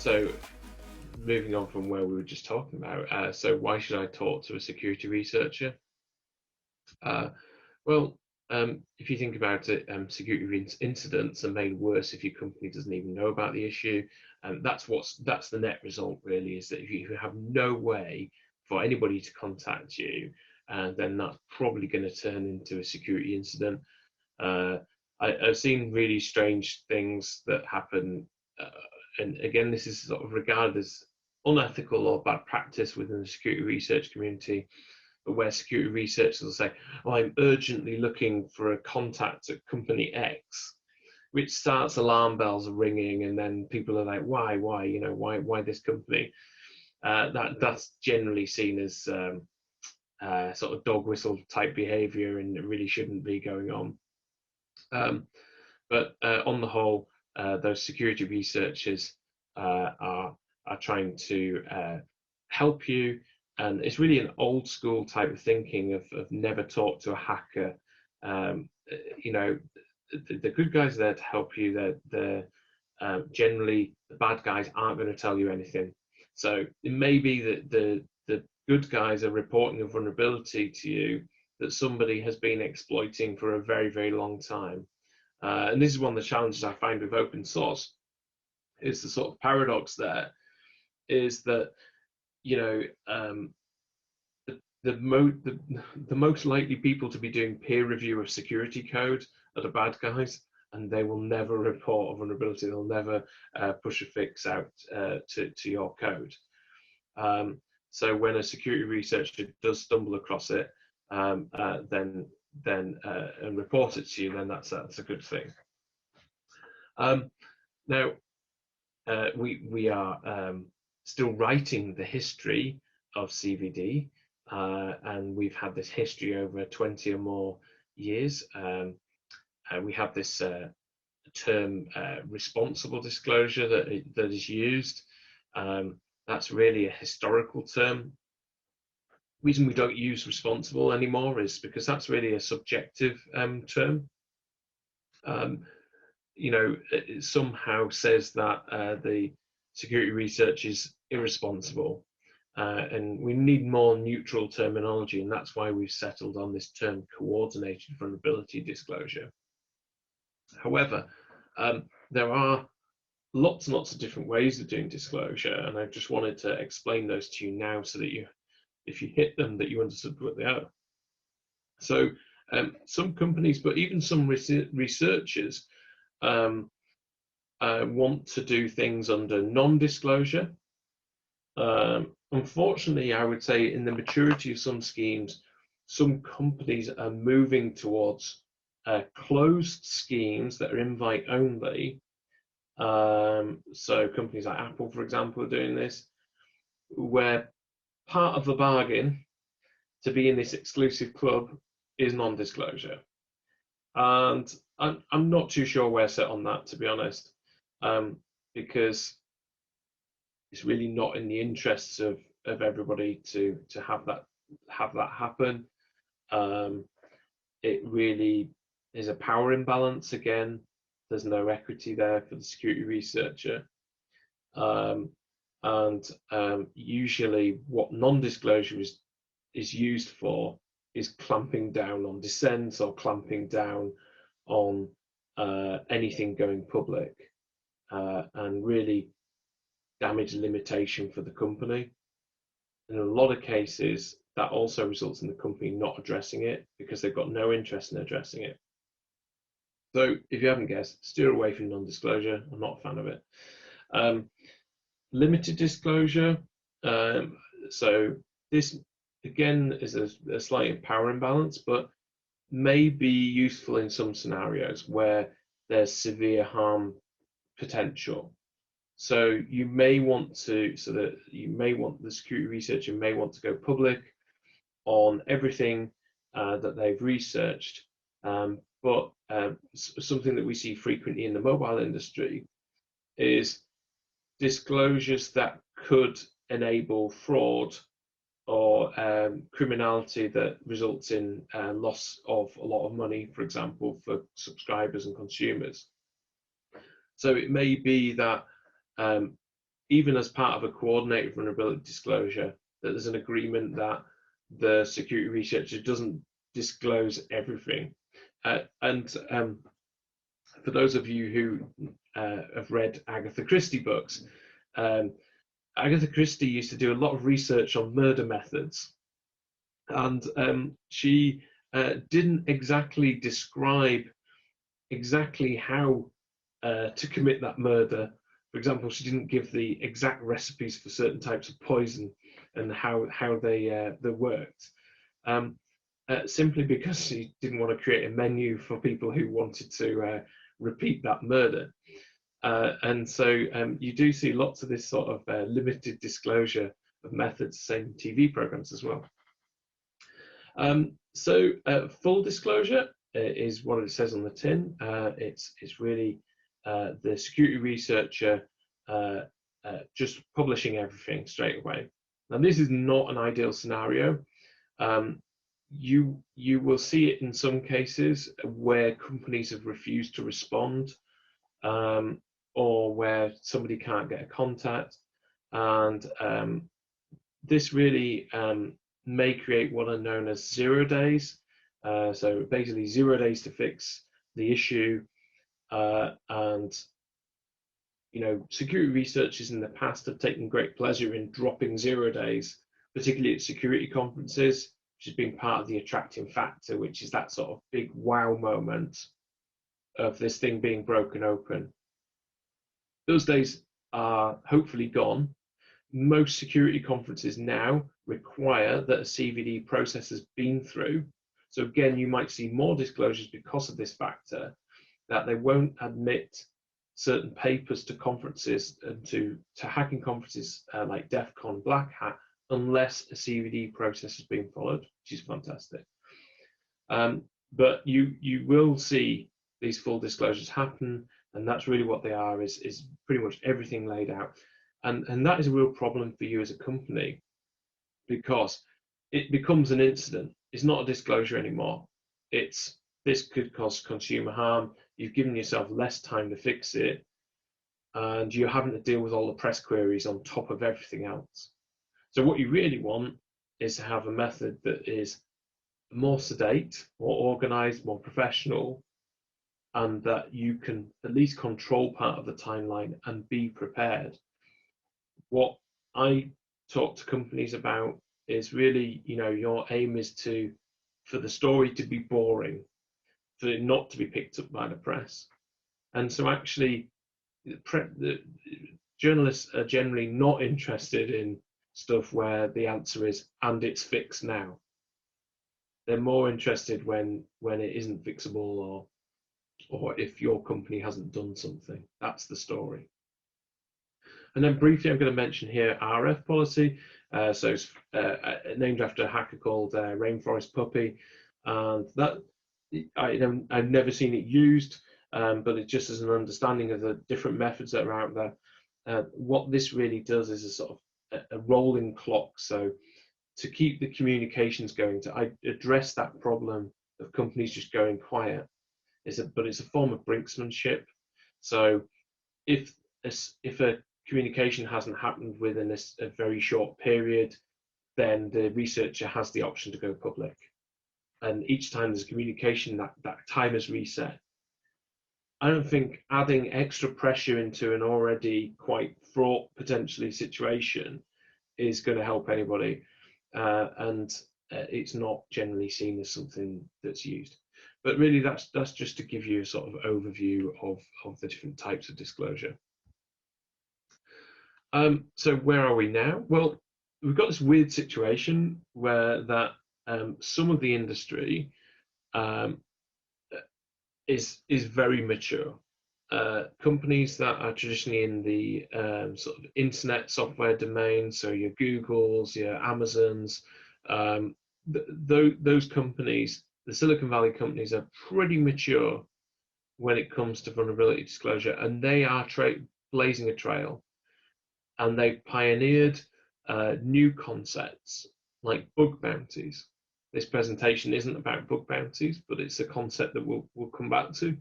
So moving on from where we were just talking about, so why should I talk to a security researcher? Uh, well, if you think about it, security incidents are made worse if your company doesn't even know about the issue, and that's the net result really, is that if you have no way for anybody to contact you, then that's probably going to turn into a security incident. I've seen really strange things that happen, and again, this is sort of regarded as unethical or bad practice within the security research community, but where security researchers will say, "Oh, I'm urgently looking for a contact at company X," which starts alarm bells ringing, and then people are like, "Why? Why this company?" That's generally seen as sort of dog whistle type behaviour, and it really shouldn't be going on. But on the whole, those security researchers are trying to help you, and it's really an old school type of thinking of never talk to a hacker. You know, the good guys are there to help you. They're generally, the bad guys aren't going to tell you anything. So it may be that the good guys are reporting a vulnerability to you that somebody has been exploiting for a very, very long time. And this is one of the challenges I find with open source, is the sort of paradox there, is that, you know, the most likely people to be doing peer review of security code are the bad guys, and they will never report a vulnerability. They'll never push a fix out to your code. So when a security researcher does stumble across it, then and report it to you, then that's a good thing. Now we are still writing the history of CVD, and we've had this history over 20 or more years. We have this term responsible disclosure that is used. That's really a historical term. The reason we don't use responsible anymore is because that's really a subjective term. You know, it somehow says that the security research is irresponsible, and we need more neutral terminology, and that's why we've settled on this term coordinated vulnerability disclosure. However, there are lots and lots of different ways of doing disclosure, and I just wanted to explain those to you now so that you, if you hit them, that you understood what they are. So some companies, but even some researchers, want to do things under non-disclosure. Unfortunately, I would say in the maturity of some schemes, some companies are moving towards closed schemes that are invite only. So companies like Apple, for example, are doing this, where part of the bargain to be in this exclusive club is non-disclosure. And I'm not too sure where set on that, to be honest, because it's really not in the interests of everybody to have that happen. It really is a power imbalance again. There's no equity there for the security researcher, and usually what non-disclosure is used for is clamping down on dissent or clamping down on anything going public, and really damage limitation for the company. In a lot of cases, that also results in the company not addressing it because they've got no interest in addressing it. So if you haven't guessed, steer away from non-disclosure. I'm not a fan of it. Limited disclosure. So this, again, is a slight power imbalance, but may be useful in some scenarios where there's severe harm potential. So you may want to, the security researcher may want to go public on everything that they've researched, but something that we see frequently in the mobile industry is disclosures that could enable fraud or criminality that results in loss of a lot of money, for example, for subscribers and consumers. So it may be that even as part of a coordinated vulnerability disclosure, that there's an agreement that the security researcher doesn't disclose everything. And for those of you who have read Agatha Christie books, Agatha Christie used to do a lot of research on murder methods, and she didn't exactly describe exactly how to commit that murder. For example, she didn't give the exact recipes for certain types of poison and how they worked, simply because she didn't want to create a menu for people who wanted to repeat that murder. And so you do see lots of this sort of limited disclosure of methods, same TV programs as well. So full disclosure is what it says on the tin. It's really the security researcher just publishing everything straight away. Now, this is not an ideal scenario. You will see it in some cases where companies have refused to respond, or where somebody can't get a contact, and this really may create what are known as 0 days. So basically 0 days to fix the issue, and security researchers in the past have taken great pleasure in dropping 0 days, particularly at security conferences, which has been part of the attracting factor, which is that sort of big wow moment of this thing being broken open. Those days are hopefully gone. Most security conferences now require that a CVD process has been through. So again, you might see more disclosures because of this factor, that they won't admit certain papers to conferences and to hacking conferences like DEF CON, Black Hat, unless a CVD process has been followed, which is fantastic. But you will see these full disclosures happen, and that's really what they are, is pretty much everything laid out. And that is a real problem for you as a company, because it becomes an incident. It's not a disclosure anymore. This could cause consumer harm. You've given yourself less time to fix it, and you're having to deal with all the press queries on top of everything else. So what you really want is to have a method that is more sedate, more organized, more professional, and that you can at least control part of the timeline and be prepared. What I talk to companies about is really, your aim is for the story to be boring, for it not to be picked up by the press. And so actually, the journalists are generally not interested in stuff where the answer is, and it's fixed now. They're more interested when it isn't fixable, or if your company hasn't done something. That's the story. And then briefly, I'm going to mention here RF policy. So it's named after a hacker called Rainforest Puppy, and that I've never seen it used, but it just as an understanding of the different methods that are out there. What this really does is a sort of a rolling clock. So to keep the communications going, to address that problem of companies just going quiet, but it's a form of brinksmanship. So if a communication hasn't happened within a very short period, then the researcher has the option to go public. And each time there's communication, that time is reset. I don't think adding extra pressure into an already quite fraught, potentially, situation is going to help anybody. And it's not generally seen as something that's used. But really, that's just to give you a sort of overview of the different types of disclosure. So where are we now? Well, we've got this weird situation where some of the industry is very mature. Companies that are traditionally in the sort of internet software domain, so your Googles, your Amazons, those companies, the Silicon Valley companies, are pretty mature when it comes to vulnerability disclosure, and they are blazing a trail. And they've pioneered new concepts like bug bounties. This presentation isn't about bug bounties, but it's a concept that we'll come back to.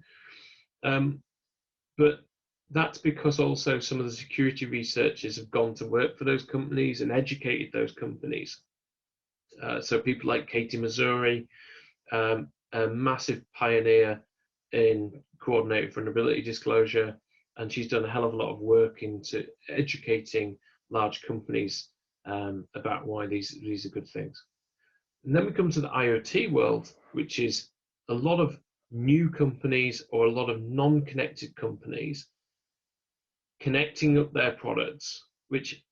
But that's because also some of the security researchers have gone to work for those companies and educated those companies. So people like Katie Missouri, a massive pioneer in coordinated vulnerability disclosure, and she's done a hell of a lot of work into educating large companies about why these are good things. And then we come to the IoT world, which is a lot of new companies or a lot of non-connected companies connecting up their products, which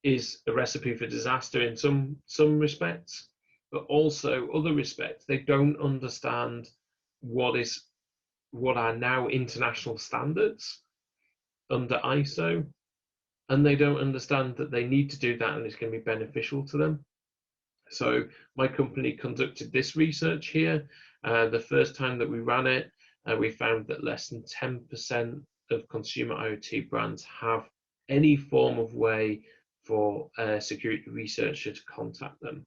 is a recipe for disaster in some respects, but also other respects they don't understand what are now international standards under ISO, and they don't understand that they need to do that and it's going to be beneficial to them. So my company conducted this research here. The first time that we ran it, we found that less than 10% of consumer IoT brands have any form of way for a security researcher to contact them.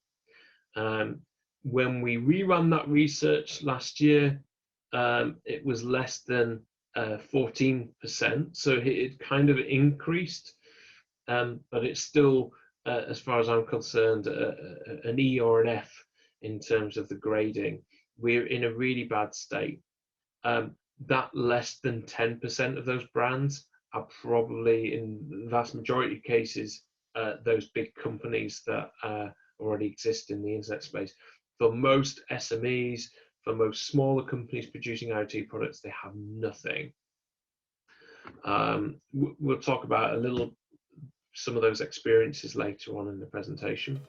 When we rerun that research last year, it was less than 14%, so it kind of increased, but it's still, as far as I'm concerned, an E or an F in terms of the grading. We're in a really bad state. That less than 10% of those brands are probably, in the vast majority of cases, those big companies that already exist in the internet space. For most SMEs, for most smaller companies producing IoT products, they have nothing. We'll talk about some of those experiences later on in the presentation.